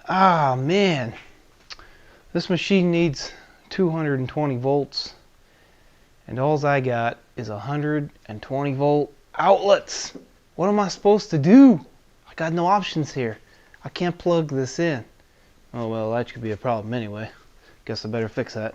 Ah man, this machine needs 220 volts and all I got is 120 volt outlets. What am I supposed to do? I got no options here. I can't plug this in. Oh well, that could be a problem anyway. Guess I better fix that.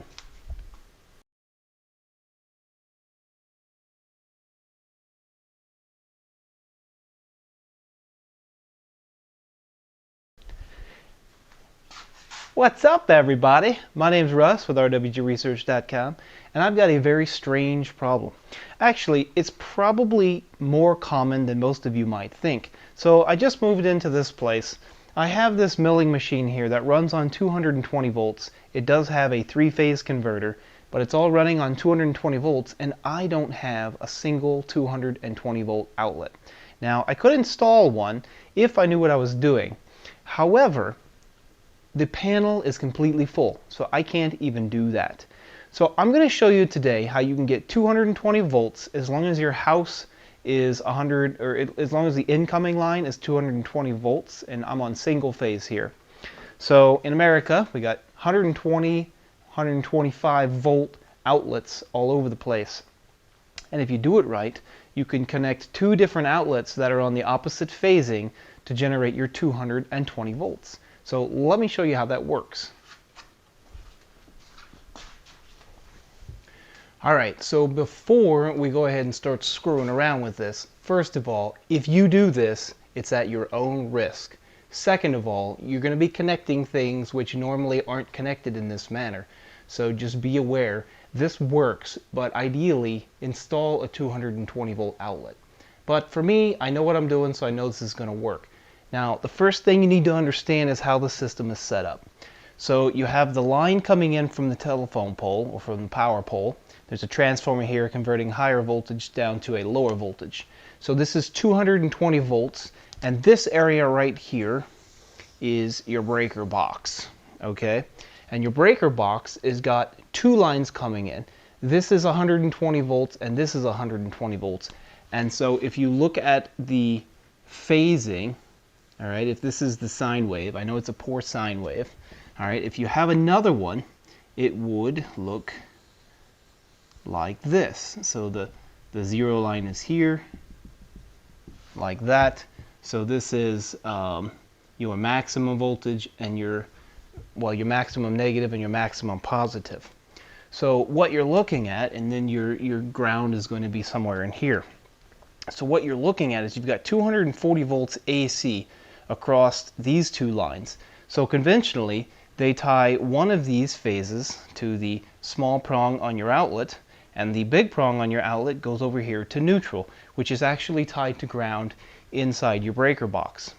What's up everybody? My name's Russ with rwgresearch.com and I've got a very strange problem. Actually, it's probably more common than most of you might think. So I just moved into this place. I have this milling machine here that runs on 220 volts. It does have a three-phase converter, but it's all running on 220 volts and I don't have a single 220 volt outlet. Now, I could install one if I knew what I was doing. However, the panel is completely full, so I can't even do that. So I'm going to show you today how you can get 220 volts as long as your house is 100, or as long as the incoming line is 220 volts, and I'm on single phase here. So in America, we got 120, 125 volt outlets all over the place. And if you do it right, you can connect two different outlets that are on the opposite phasing to generate your 220 volts. So let me show you how that works. Alright, so before we go ahead and start screwing around with this, first of all, if you do this, it's at your own risk. Second of all, you're going to be connecting things which normally aren't connected in this manner. So just be aware, this works, but ideally install a 220 volt outlet. But for me, I know what I'm doing, so I know this is going to work. Now, the first thing you need to understand is how the system is set up. So you have the line coming in from the telephone pole or from the power pole. There's a transformer here converting higher voltage down to a lower voltage. So this is 220 volts, and this area right here is your breaker box. Okay? And your breaker box has got two lines coming in. This is 120 volts and this is 120 volts. And so if you look at the phasing, all right, if this is the sine wave, I know it's a poor sine wave. All right, if you have another one, it would look like this. So the zero line is here, like that. So this is your maximum voltage and your maximum negative and your maximum positive. So what you're looking at, and then your ground is going to be somewhere in here. So what you're looking at is you've got 240 volts AC across these two lines. So conventionally, they tie one of these phases to the small prong on your outlet, and the big prong on your outlet goes over here to neutral, which is actually tied to ground inside your breaker box.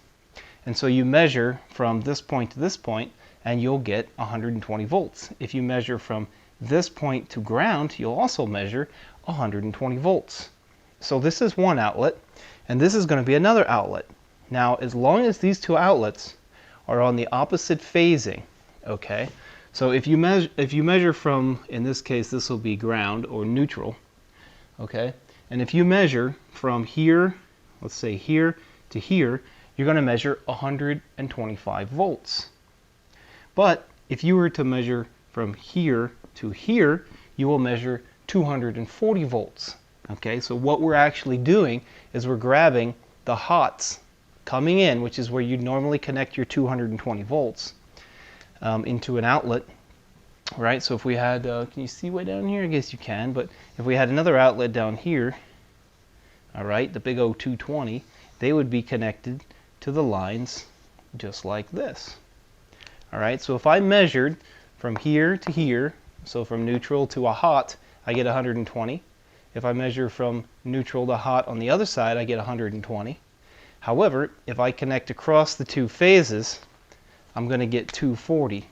And so you measure from this point to this point, and you'll get 120 volts. If you measure from this point to ground, you'll also measure 120 volts. So this is one outlet, and this is going to be another outlet. Now, as long as these two outlets are on the opposite phasing, okay, so if you measure from, in this case, this will be ground or neutral, okay, and if you measure from here, let's say here to here, you're going to measure 125 volts. But if you were to measure from here to here, you will measure 240 volts. Okay, so what we're actually doing is we're grabbing the hots coming in, which is where you normally connect your 220 volts, into an outlet, right? So if we had, can you see way down here? I guess you can, but if we had another outlet down here, all right, the big old 220, they would be connected to the lines just like this. All right, so if I measured from here to here, so from neutral to a hot, I get 120. If I measure from neutral to hot on the other side, I get 120. However, if I connect across the two phases, I'm going to get 240.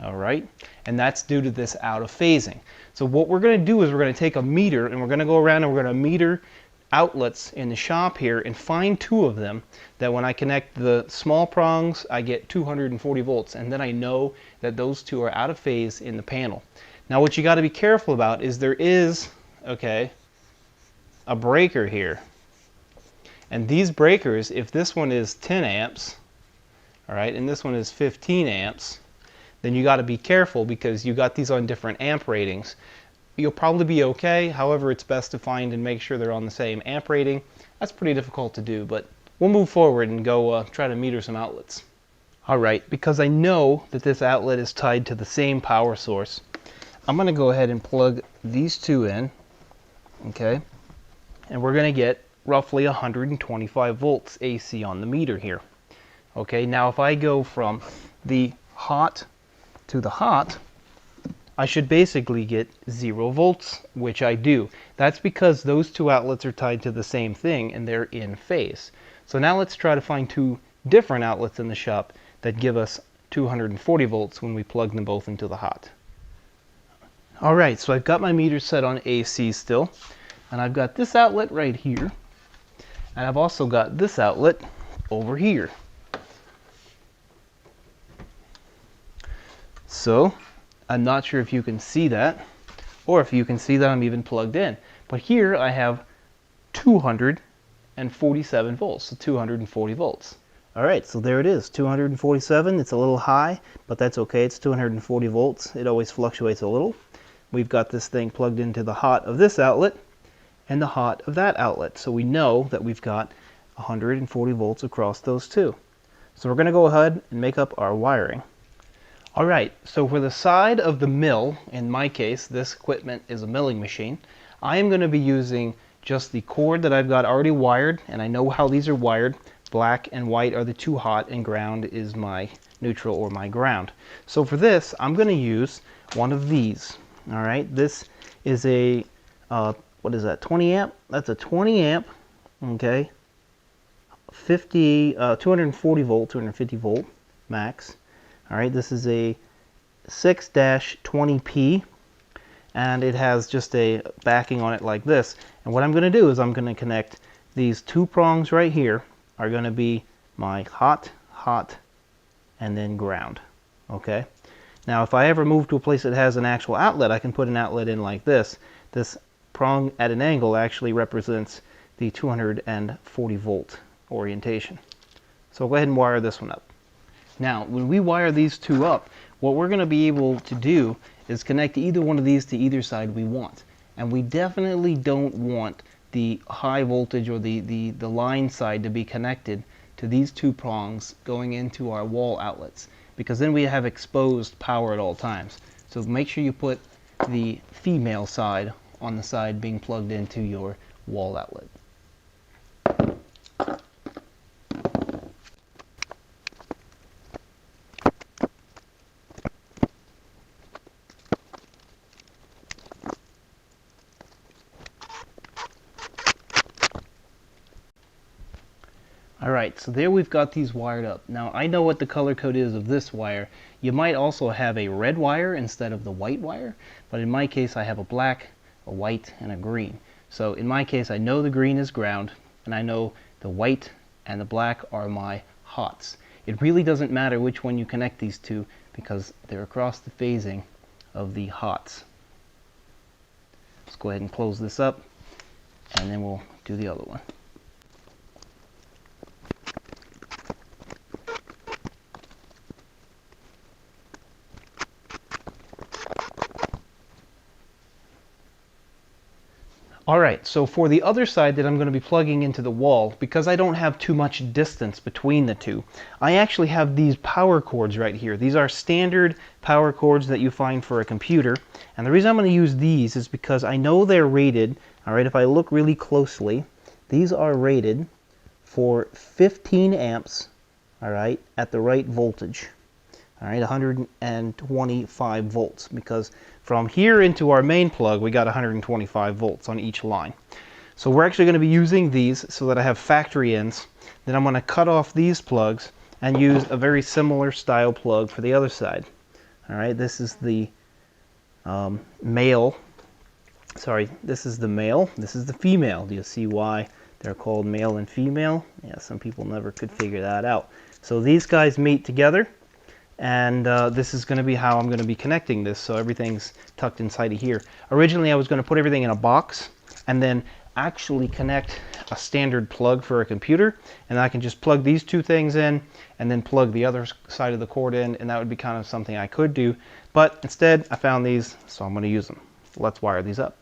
All right, and that's due to this out of phasing. So what we're going to do is we're going to take a meter and we're going to go around and we're going to meter outlets in the shop here and find two of them that when I connect the small prongs, I get 240 volts, and then I know that those two are out of phase in the panel. Now what you got to be careful about is there is, okay, a breaker here. And these breakers, if this one is 10 amps, all right, and this one is 15 amps, then you got to be careful because you got these on different amp ratings. You'll probably be okay. However, it's best to find and make sure they're on the same amp rating. That's pretty difficult to do, but we'll move forward and go try to meter some outlets. All right, because I know that this outlet is tied to the same power source, I'm going to go ahead and plug these two in, okay? And we're going to get roughly 125 volts AC on the meter here. Okay, now if I go from the hot to the hot, I should basically get 0 volts, which I do. That's because those two outlets are tied to the same thing and they're in phase. So now let's try to find two different outlets in the shop that give us 240 volts when we plug them both into the hot. Alright, so I've got my meter set on AC still, and I've got this outlet right here, and I've also got this outlet over here. So I'm not sure if you can see that, or if you can see that I'm even plugged in. But here I have 247 volts, so 240 volts. Alright, so there it is, 247. It's a little high, but that's okay. It's 240 volts. It always fluctuates a little. We've got this thing plugged into the hot of this outlet and the hot of that outlet. So we know that we've got 140 volts across those two. So we're going to go ahead and make up our wiring. Alright, so for the side of the mill, in my case, this equipment is a milling machine, I am going to be using just the cord that I've got already wired, and I know how these are wired. Black and white are the two hot, and ground is my neutral or my ground. So for this, I'm going to use one of these. Alright, this is a, what is that, 20 amp? That's a 20 amp, okay, 240 volt, 250 volt max. Alright, this is a 6-20P, and it has just a backing on it like this. And what I'm going to do is I'm going to connect these two prongs right here are going to be my hot, and then ground. Okay. Now if I ever move to a place that has an actual outlet, I can put an outlet in like this. This prong at an angle actually represents the 240 volt orientation. So I'll go ahead and wire this one up. Now when we wire these two up, what we're going to be able to do is connect either one of these to either side we want. And we definitely don't want the high voltage or the line side to be connected to these two prongs going into our wall outlets, because then we have exposed power at all times. So make sure you put the female side on the side being plugged into your wall outlet. Alright, so there we've got these wired up. Now I know what the color code is of this wire. You might also have a red wire instead of the white wire, but in my case I have a black, a white, and a green. So in my case I know the green is ground, and I know the white and the black are my hots. It really doesn't matter which one you connect these to because they're across the phasing of the hots. Let's go ahead and close this up, and then we'll do the other one. Alright, so for the other side that I'm going to be plugging into the wall, because I don't have too much distance between the two, I actually have these power cords right here. These are standard power cords that you find for a computer, and the reason I'm going to use these is because I know they're rated. Alright, if I look really closely, these are rated for 15 amps, alright, at the right voltage. Alright, 125 volts, because from here into our main plug we got 125 volts on each line. So we're actually going to be using these so that I have factory ends. Then I'm going to cut off these plugs and use a very similar style plug for the other side. Alright, this is the male. Sorry, this is the male. This is the female. Do you see why they're called male and female? Yeah, some people never could figure that out. So these guys meet together. And this is going to be how I'm going to be connecting this, so everything's tucked inside of here. Originally I was going to put everything in a box and then actually connect a standard plug for a computer, and I can just plug these two things in and then plug the other side of the cord in, and that would be kind of something I could do. But instead, I found these, so I'm going to use them. Let's wire these up.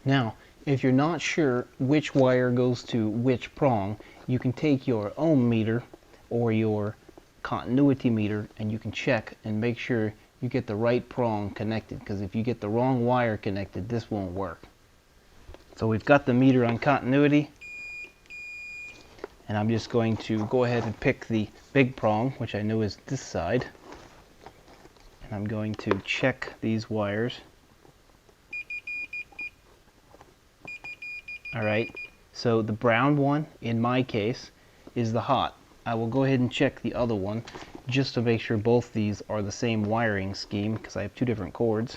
Now, if you're not sure which wire goes to which prong, you can take your ohm meter or your continuity meter and you can check and make sure you get the right prong connected, because if you get the wrong wire connected, this won't work. So we've got the meter on continuity, and I'm just going to go ahead and pick the big prong, which I know is this side, and I'm going to check these wires. Alright, so the brown one, in my case, is the hot. I will go ahead and check the other one, just to make sure both these are the same wiring scheme, because I have two different cords,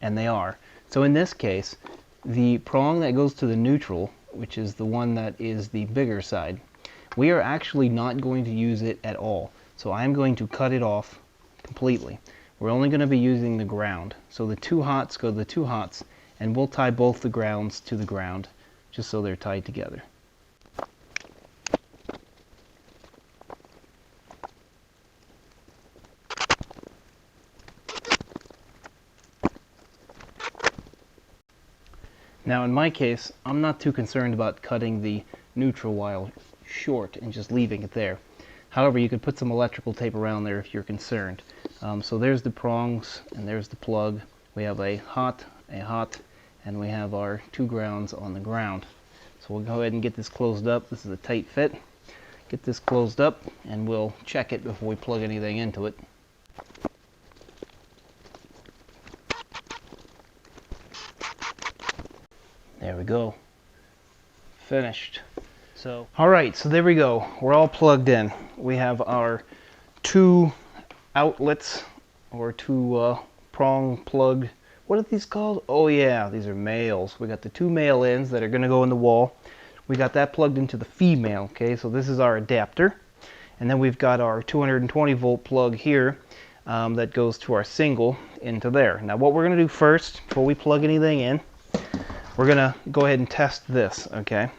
and they are. So in this case, the prong that goes to the neutral, which is the one that is the bigger side, we are actually not going to use it at all. So I'm going to cut it off completely. We're only going to be using the ground. So the two hots go to the two hots, and we'll tie both the grounds to the ground, just so they're tied together. Now in my case, I'm not too concerned about cutting the neutral wire short and just leaving it there. However, you could put some electrical tape around there if you're concerned. So there's the prongs, and there's the plug. We have a hot, and we have our two grounds on the ground. So we'll go ahead and get this closed up. This is a tight fit. Get this closed up, and we'll check it before we plug anything into it. There we go. Finished. So, alright, so there we go. We're all plugged in. We have our two outlets, or two prong plug. What are these called? Oh yeah, these are males. We got the two male ends that are going to go in the wall. We got that plugged into the female, okay? So this is our adapter. And then we've got our 220 volt plug here that goes to our single into there. Now what we're going to do first, before we plug anything in, we're going to go ahead and test this, okay?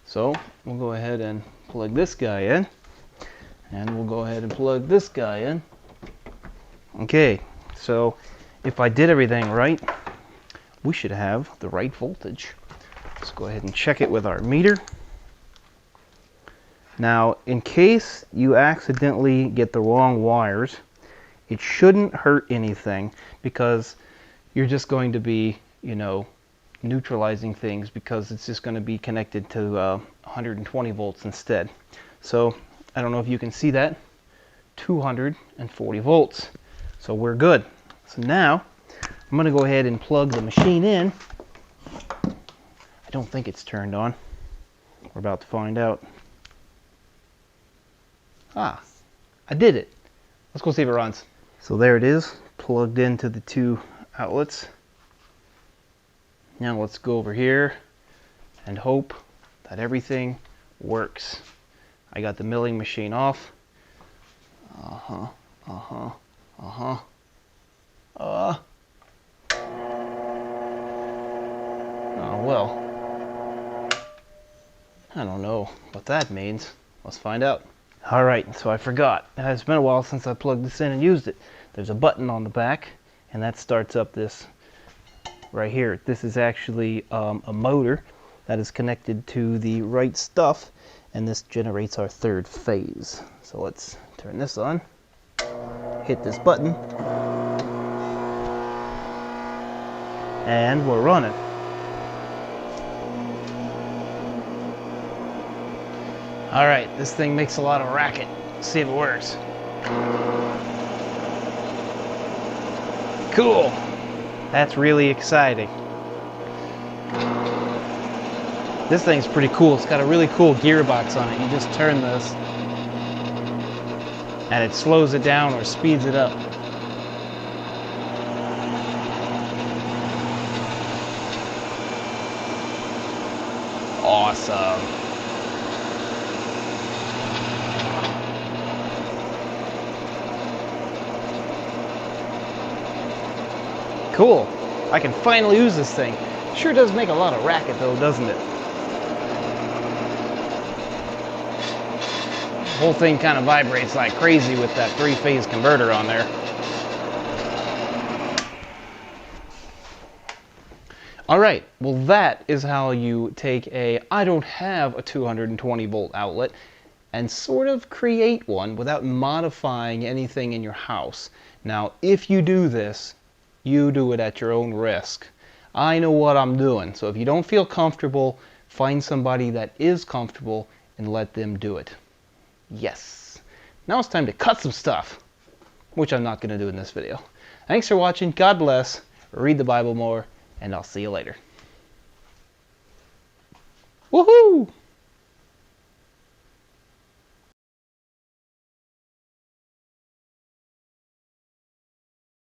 So we'll go ahead and plug this guy in. And we'll go ahead and plug this guy in. Okay, so if I did everything right, we should have the right voltage. Let's go ahead and check it with our meter. Now, in case you accidentally get the wrong wires, it shouldn't hurt anything, because you're just going to be, you know, neutralizing things, because it's just going to be connected to 120 volts instead. So, I don't know if you can see that, 240 volts. So we're good. So now, I'm going to go ahead and plug the machine in. I don't think it's turned on. We're about to find out. Ah, I did it. Let's go see if it runs. So there it is, plugged into the two outlets. Now let's go over here and hope that everything works. I got the milling machine off. Oh well, I don't know what that means. Let's find out. Alright, so I forgot. It's been a while since I plugged this in and used it. There's a button on the back, and that starts up this right here. This is actually a motor that is connected to the right stuff, and this generates our third phase. So let's turn this on, hit this button, and we're running. Alright, this thing makes a lot of racket. Let's see if it works. Cool. That's really exciting. This thing's pretty cool. It's got a really cool gearbox on it. You just turn this and it slows it down or speeds it up. Awesome. Cool. I can finally use this thing. Sure does make a lot of racket though, doesn't it? The whole thing kind of vibrates like crazy with that 3-phase converter on there. Alright, well that is how you take I don't have a 220 volt outlet and sort of create one without modifying anything in your house. Now, if you do this, you do it at your own risk. I know what I'm doing, so if you don't feel comfortable, find somebody that is comfortable and let them do it. Yes. Now it's time to cut some stuff, which I'm not going to do in this video. Thanks for watching. God bless. Read the Bible more, and I'll see you later. Woohoo!